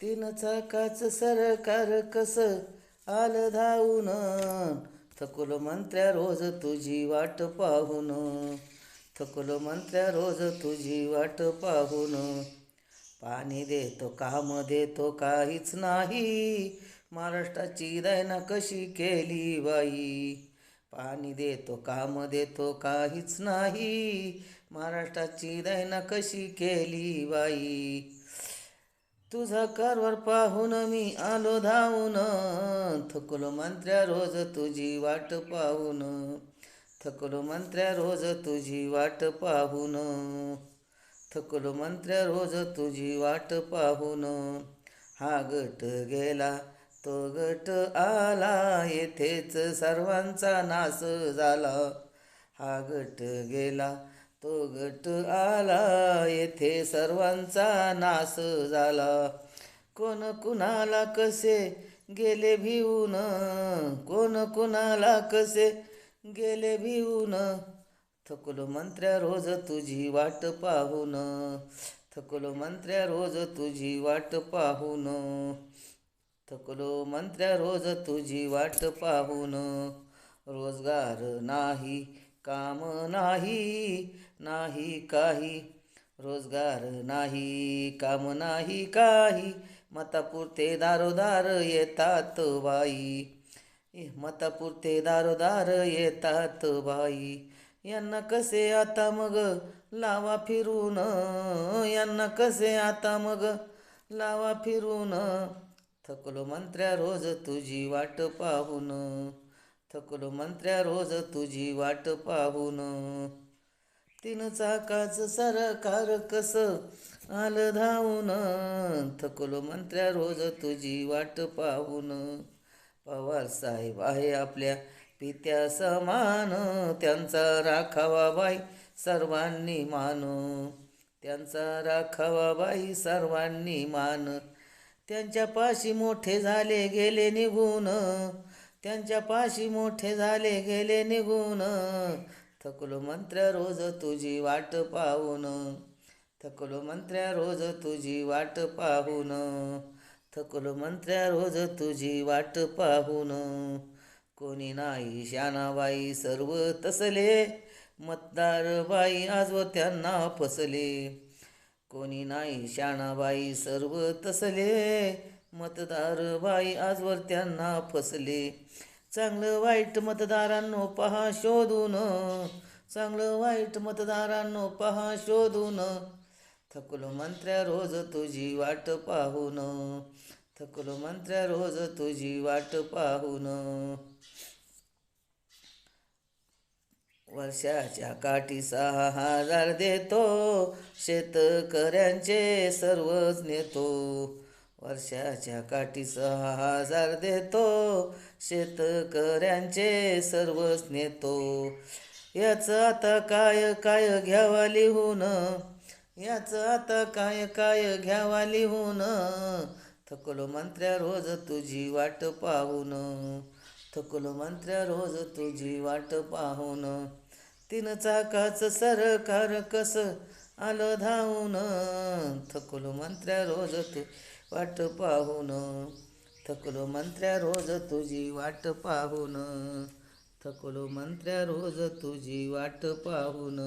तीन चाकाच सरकार कस आलं धावून, थकुल मंत्र्या रोज तुझी वाट पाहून, थकुल मंत्र्या रोज तुझी वाट पाहून. पाणी देतो काम देतो काहीच नाही, महाराष्ट्राची दैना कशी केली बाई. पाणी देतो काम देतो काहीच नाही, महाराष्ट्राची दैना कशी केली बाई. तुझा कारभार पाहून मी आलो धावून, थकुल मंत्र्या रोज तुझी वाट पाहून, थकुल मंत्र्या रोज तुझी वाट पाहून, थकुल मंत्र्या रोज तुझी वाट पाहून. हा गट गेला तो गट आला, येथेच सर्वांचा नाश झाला. हा गट गेला तो गट आला, येथे सर्वांचा नाश झाला. कोण कुणाला कसे गेले भिवून, कोण कुणाला कसे गेले भिवून, थकुल मंत्र्या रोज तुझी वाट पाहून, थकुल मंत्र्या रोज तुझी वाट पाहून, थकुल मंत्र्या रोज तुझी वाट पाहून. रोजगार नाही काम नाही, नाही काही, रोजगार नाही काम नाही काही, मतापुरते दारोदार येतात बाई, मतापुरते दारोदार येतात बाई. यांना कसे आता मग लावा फिरून, यांना कसे आता मग लावा फिरून, थकुल मंत्र्या रोज तुझी वाट पाहून, थकुल मंत्र्या रोज तुझी वाट पाहून. तीन चाकाच सरकार कस आलं धावून, थकुल मंत्र्या रोज तुझी वाट पाहून. पवार साहेब आहे आपल्या पित्या समान, त्यांचा राखावा बाई सर्वांनी मान, त्यांचा राखावा बाई सर्वांनी मान. त्यांच्या पाशी मोठे झाले गेले निघून, त्यांच्या पाशी मोठे झाले गेले निघून, थकुल मंत्र्या रोज तुझी वाट पाहून, थकुल मंत्र्या रोज तुझी वाट पाहून, थकुल मंत्र्या रोज तुझी वाट पाहून. कोणी नाही शानाबाई सर्व तसले, मतदार बाई आजवर त्यांना फसले. कोणी नाही शानाबाई सर्व तसले, मतदार बाई आजवर त्यांना फसले. चांगलं वाईट मतदारांनो पहा शोधून, चांगलं वाईट मतदारांनो पहा शोधून, थकुल मंत्र्या रोज तुझी वाट पाहून, थकुल मंत्र्या रोज तुझी वाट पाहून. वर्षाच्या काठी 6,000 देतो, शेतकऱ्यांचे सर्वच नेतो. वर्षाच्या काठी 6,000 देतो, शेतकऱ्यांचे सर्वच नेतो. याचं आता काय काय घ्यावा लिहून, याचं आता काय काय घ्यावा लिहून, थकुल मंत्र्या रोज तुझी वाट पाहून, थकुल मंत्र्या रोज तुझी वाट पाहून. तीन चाकाच सरकार कस आलं धावून, थकुल मंत्र्या रोज तू वाट पाहून, थकुल मंत्र्या रोज तुझी वाट पाहून, थकुल मंत्र्या रोज तुझी वाट पाहून.